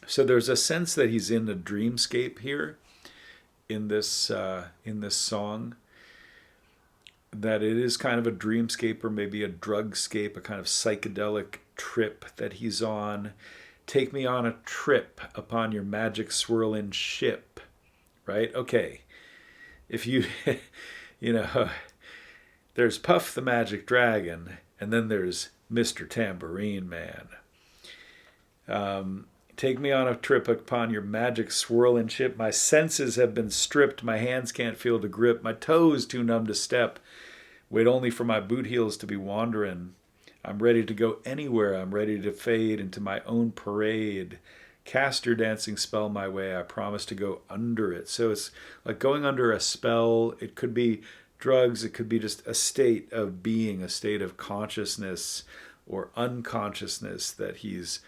So there's a sense that he's in a dreamscape here in this song, that it is kind of a dreamscape or maybe a drugscape, a kind of psychedelic trip that he's on. Take me on a trip upon your magic swirling ship, right? Okay. If you, there's Puff the Magic Dragon, and then there's Mr. Tambourine Man. Take me on a trip upon your magic swirling ship. My senses have been stripped. My hands can't feel to grip. My toes too numb to step. Wait only for my boot heels to be wandering. I'm ready to go anywhere. I'm ready to fade into my own parade. Cast your dancing spell my way. I promise to go under it. So it's like going under a spell. It could be drugs. It could be just a state of being, a state of consciousness or unconsciousness that he's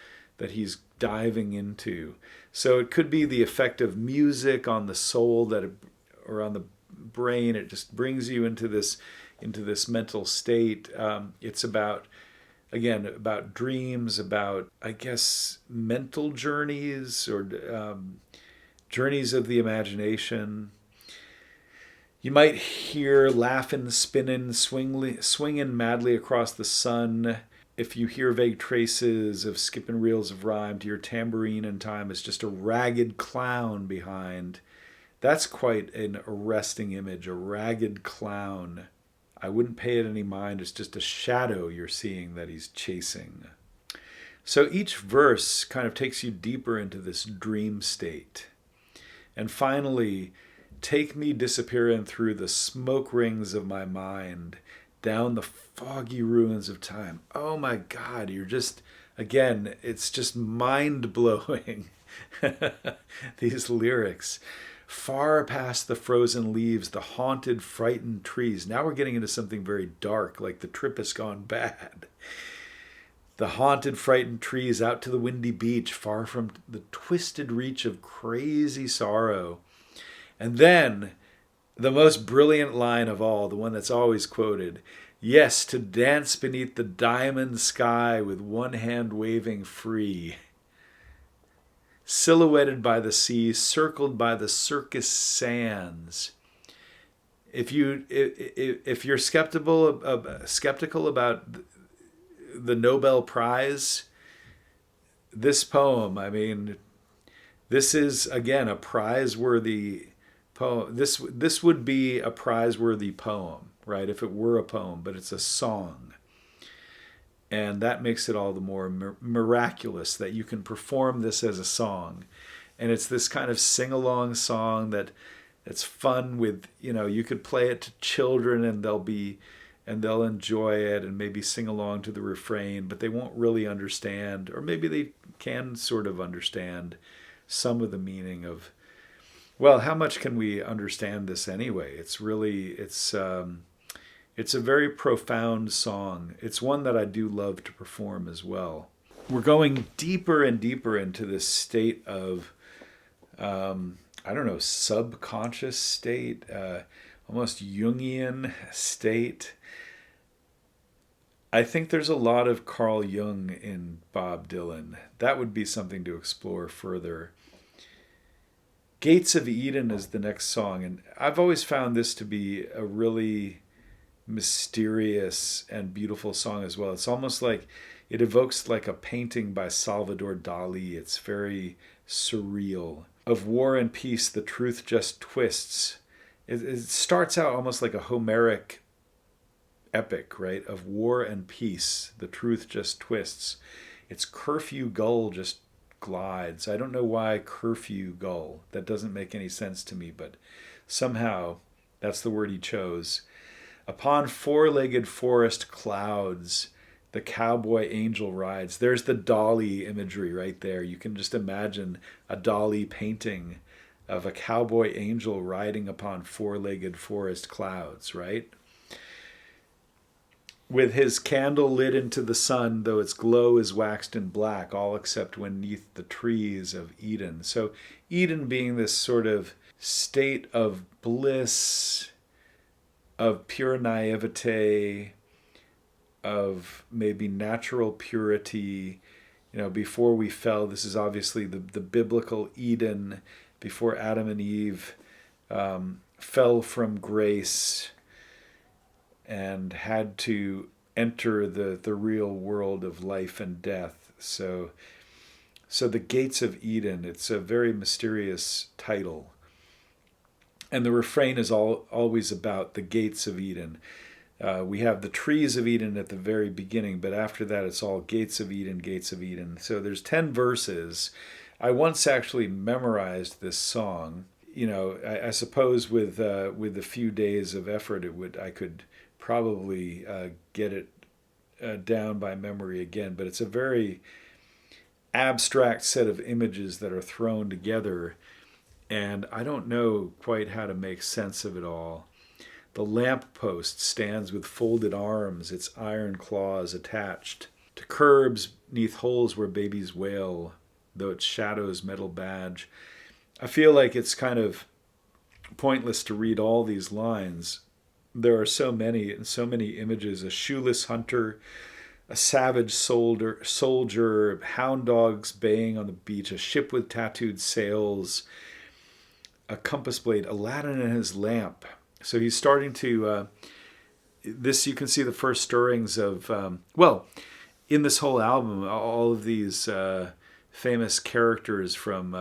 diving into. So it could be the effect of music on the soul or on the brain. It just brings you into this mental state. It's about dreams, about, I guess, mental journeys or journeys of the imagination. You might hear laughing, spinning, swinging madly across the sun. If you hear vague traces of skipping reels of rhyme to your tambourine in time, it's just a ragged clown behind. That's quite an arresting image, a ragged clown. I wouldn't pay it any mind. It's just a shadow you're seeing that he's chasing. So each verse kind of takes you deeper into this dream state. And finally, take me disappearing through the smoke rings of my mind, down the foggy ruins of time. Oh my God, you're just, again, it's just mind-blowing, these lyrics. Far past the frozen leaves, the haunted, frightened trees. Now we're getting into something very dark, like the trip has gone bad. The haunted, frightened trees out to the windy beach, far from the twisted reach of crazy sorrow. And then, the most brilliant line of all, the one that's always quoted, yes, to dance beneath the diamond sky with one hand waving free. Silhouetted by the sea, circled by the circus sands. If you're skeptical about the Nobel Prize, this poem, I mean, this is again a prize-worthy poem. This would be a prize-worthy poem, right? If it were a poem, but it's a song. And that makes it all the more miraculous that you can perform this as a song. And it's this kind of sing-along song that's fun with, you could play it to children and they'll enjoy it and maybe sing along to the refrain, but they won't really understand, or maybe they can sort of understand some of the meaning of, well, how much can we understand this anyway? It's a very profound song. It's one that I do love to perform as well. We're going deeper and deeper into this state of, subconscious state, almost Jungian state. I think there's a lot of Carl Jung in Bob Dylan. That would be something to explore further. Gates of Eden is the next song, and I've always found this to be a really mysterious and beautiful song as well. It's almost like it evokes like a painting by Salvador Dali. It's very surreal. Of war and peace, the truth just twists. it starts out almost like a Homeric epic, right? Of war and peace. The truth just twists. Its curfew gull just glides. I don't know why curfew gull. That doesn't make any sense to me, but somehow that's the word he chose. Upon four-legged forest clouds, the cowboy angel rides. There's the dolly imagery right there. You can just imagine a dolly painting of a cowboy angel riding upon four-legged forest clouds, right? With his candle lit into the sun, though its glow is waxed in black, all except when 'neath the trees of Eden. So Eden being this sort of state of bliss, of pure naivete, of maybe natural purity. You know, before we fell, this is obviously the biblical Eden, before Adam and Eve fell from grace and had to enter the real world of life and death. So the gates of Eden, it's a very mysterious title. And the refrain is always about the gates of Eden. We have the trees of Eden at the very beginning, but after that it's all gates of Eden, gates of Eden. So there's 10 verses. I once actually memorized this song. You know, I suppose with a few days of effort, I could probably get it down by memory again. But it's a very abstract set of images that are thrown together, and I don't know quite how to make sense of it all. The lamppost stands with folded arms, its iron claws attached to curbs 'neath holes where babies wail, though its shadow's metal badge. I feel like it's kind of pointless to read all these lines. There are so many and so many images: a shoeless hunter, a savage soldier, hound dogs baying on the beach, a ship with tattooed sails, a compass blade, Aladdin and his lamp. So he's starting to, this you can see the first stirrings of, in this whole album, all of these famous characters from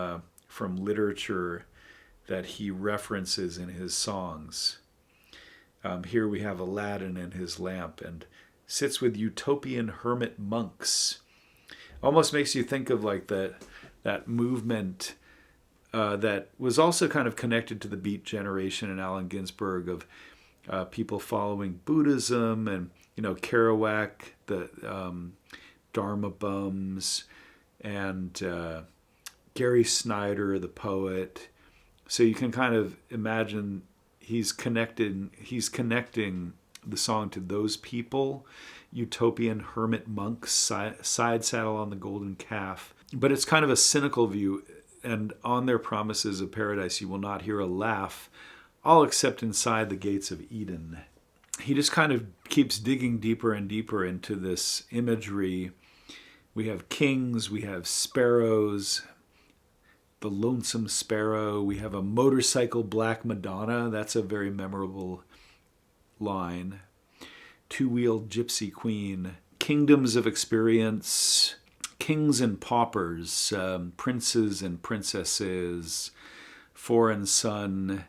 literature that he references in his songs. Here we have Aladdin and his lamp, and sits with utopian hermit monks. Almost makes you think of like that movement that was also kind of connected to the Beat Generation and Allen Ginsberg, of people following Buddhism, and Kerouac, the Dharma Bums, and Gary Snyder, the poet. So you can kind of imagine he's connecting the song to those people. Utopian hermit monks, side saddle on the golden calf. But it's kind of a cynical view. And on their promises of paradise you will not hear a laugh, all except inside the gates of Eden. He just kind of keeps digging deeper and deeper into this imagery. We have kings, we have sparrows, the lonesome sparrow. We have a motorcycle black Madonna. That's a very memorable line. Two-wheeled gypsy queen. Kingdoms of experience. Kings and paupers. Princes and princesses. Foreign son.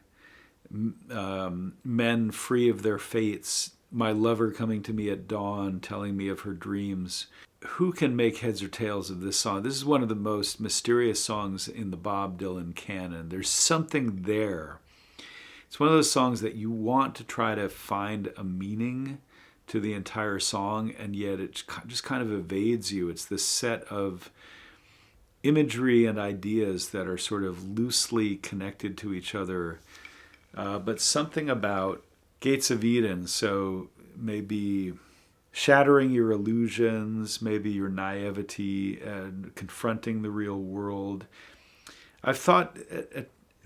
Men free of their fates. My lover coming to me at dawn, telling me of her dreams. Who can make heads or tails of this song? This is one of the most mysterious songs in the Bob Dylan canon. There's something there. It's one of those songs that you want to try to find a meaning to the entire song, and yet it just kind of evades you. It's this set of imagery and ideas that are sort of loosely connected to each other. But something about Gates of Eden, so maybe shattering your illusions, maybe your naivety, and confronting the real world. I've thought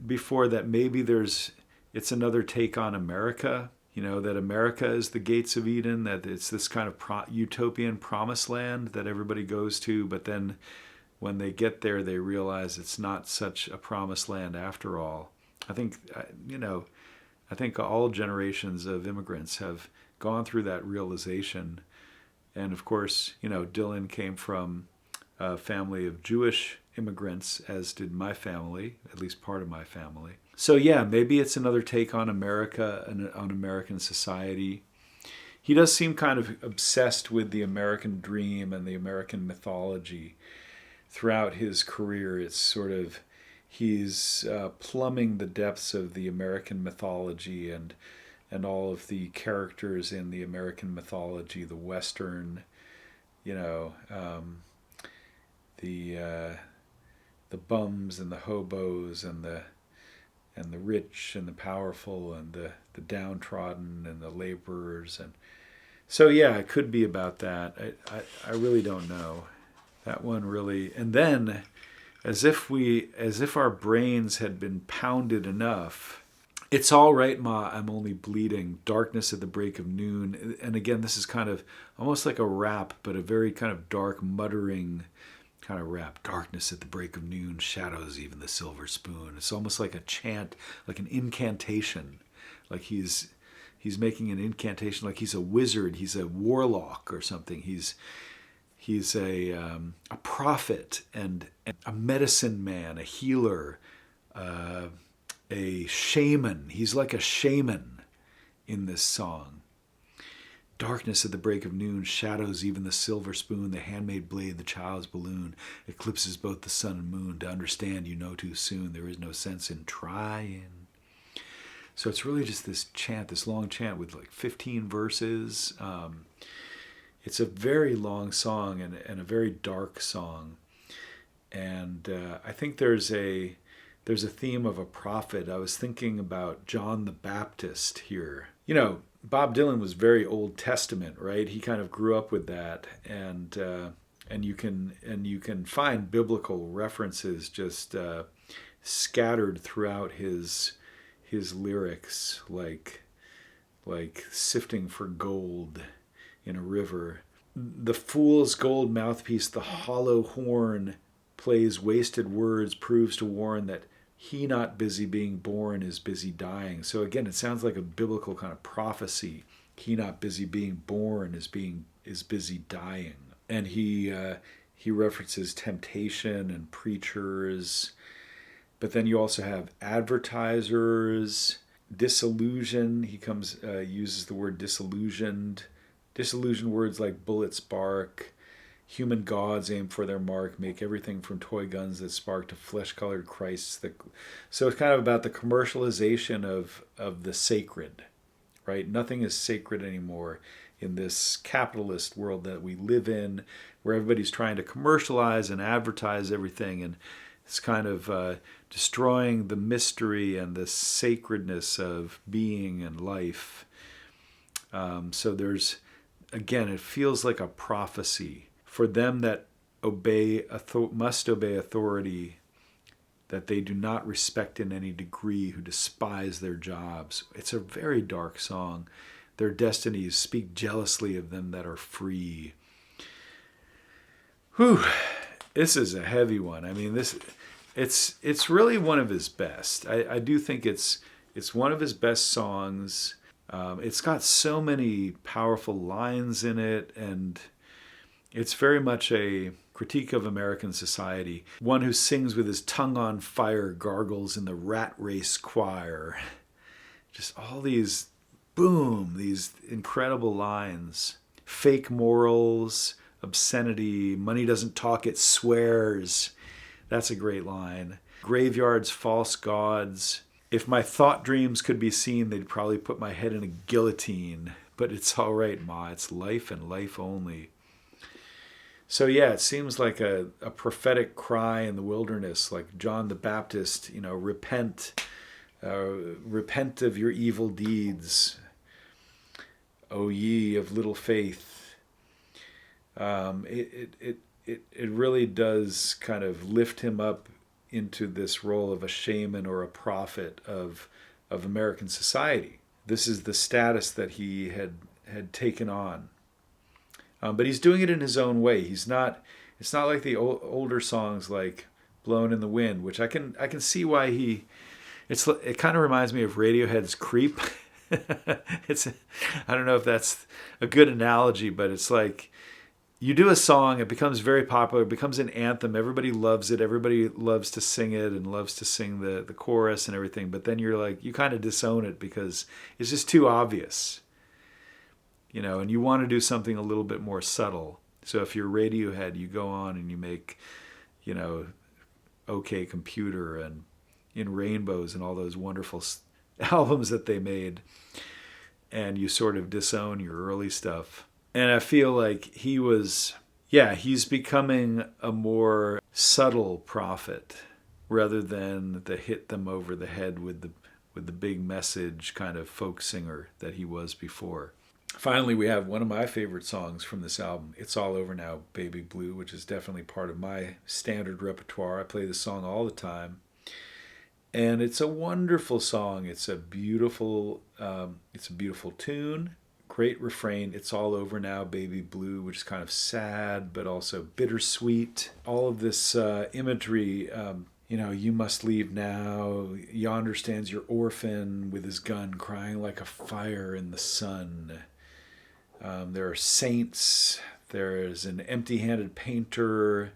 before that maybe it's another take on America, that America is the gates of Eden, that it's this kind of utopian promised land that everybody goes to, but then when they get there, they realize it's not such a promised land after all. I think all generations of immigrants have gone through that realization. And of course, Dylan came from a family of Jewish immigrants, as did my family, at least part of my family. So yeah, maybe it's another take on America and on American society. He does seem kind of obsessed with the American dream and the American mythology throughout his career. It's sort of, he's plumbing the depths of the American mythology and all of the characters in the American mythology, the Western, you know, the bums and the hobos and the rich and the powerful and the downtrodden and the laborers. And so yeah, it could be about that. I really don't know. That one really, and then as if our brains had been pounded enough. It's all right, Ma, I'm only bleeding. Darkness at the break of noon. And again, this is kind of almost like a rap, but a very kind of dark, muttering kind of rap. Darkness at the break of noon, shadows even the silver spoon. It's almost like a chant, like an incantation. Like he's making an incantation, like he's a wizard, he's a warlock or something. He's a prophet and a medicine man, a healer, a shaman. He's like a shaman in this song. Darkness at the break of noon, shadows even the silver spoon, the handmade blade, the child's balloon, eclipses both the sun and moon. To understand, you know too soon, there is no sense in trying. So it's really just this chant, this long chant with like 15 verses. It's a very long song and a very dark song. And I think there's a theme of a prophet. I was thinking about John the Baptist here. You know, Bob Dylan was very Old Testament, right? He kind of grew up with that, and you can find biblical references just scattered throughout his lyrics, like sifting for gold in a river. The fool's gold mouthpiece, the hollow horn, plays wasted words, proves to warn that he not busy being born is busy dying. So again, it sounds like a biblical kind of prophecy. He not busy being born is busy dying. And he references temptation and preachers. But then you also have advertisers, disillusion. He uses the word disillusioned. Disillusioned words like bullet spark. Human gods aim for their mark, make everything from toy guns that spark to flesh-colored Christs. So it's kind of about the commercialization of the sacred, right? Nothing is sacred anymore in this capitalist world that we live in, where everybody's trying to commercialize and advertise everything, and it's kind of destroying the mystery and the sacredness of being and life. So there's, again, it feels like a prophecy. For them that must obey authority, that they do not respect in any degree, who despise their jobs. It's a very dark song. Their destinies speak jealously of them that are free. Whew, this is a heavy one. I mean, it's really one of his best. I do think it's one of his best songs. It's got so many powerful lines in it, and it's very much a critique of American society. One who sings with his tongue on fire, gargles in the rat race choir. Just all these, boom, these incredible lines. Fake morals, obscenity, money doesn't talk, it swears. That's a great line. Graveyards, false gods. If my thought dreams could be seen, they'd probably put my head in a guillotine. But it's all right, Ma, it's life and life only. So yeah, it seems like a prophetic cry in the wilderness, like John the Baptist, repent of your evil deeds, O ye of little faith. It really does kind of lift him up into this role of a shaman or a prophet of American society. This is the status that he had taken on. But he's doing it in his own way. It's not like the older songs like Blown in the Wind, which I can see why it kind of reminds me of Radiohead's Creep. I don't know if that's a good analogy, but it's like you do a song, it becomes very popular, it becomes an anthem, everybody loves it, everybody loves to sing it and loves to sing the chorus and everything, but then you're like, you kind of disown it because it's just too obvious, you know, and you want to do something a little bit more subtle. So if you're Radiohead, you go on and you make, you know, OK Computer and In Rainbows and all those wonderful albums that they made, and you sort of disown your early stuff. And I feel like he's becoming a more subtle prophet rather than the hit them over the head with the big message kind of folk singer that he was before. Finally, we have one of my favorite songs from this album, It's All Over Now, Baby Blue, which is definitely part of my standard repertoire. I play this song all the time. And it's a wonderful song. It's a beautiful tune. Great refrain. It's all over now, baby blue, which is kind of sad, but also bittersweet. All of this imagery, you know, you must leave now. Yonder stands your orphan with his gun crying like a fire in the sun. There are saints. There is an empty-handed painter.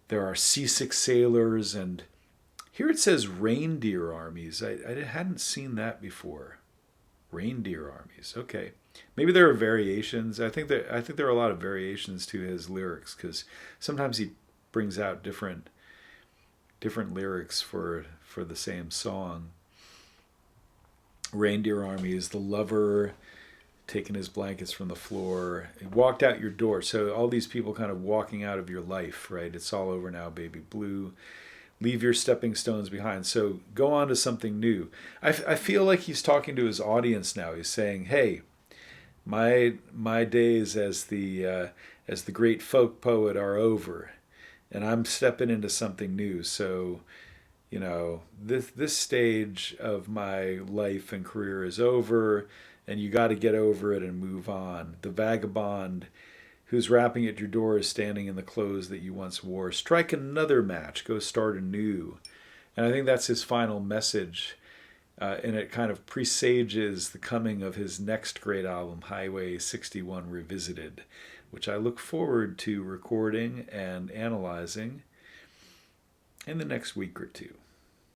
There are seasick sailors. And here it says reindeer armies. I hadn't seen that before. Reindeer armies. Okay, maybe there are variations. I think there are a lot of variations to his lyrics because sometimes he brings out different lyrics for the same song. Reindeer armies. The lover taking his blankets from the floor. He walked out your door. So all these people kind of walking out of your life, right? It's all over now, baby blue. Leave your stepping stones behind. So go on to something new. I feel like he's talking to his audience now. He's saying, "Hey, my days as the great folk poet are over, and I'm stepping into something new. So, you know, this stage of my life and career is over, and you got to get over it and move on. The vagabond who's rapping at your door is standing in the clothes that you once wore. Strike another match, go start anew." And I think that's his final message, and it kind of presages the coming of his next great album, Highway 61 Revisited, which I look forward to recording and analyzing in the next week or two.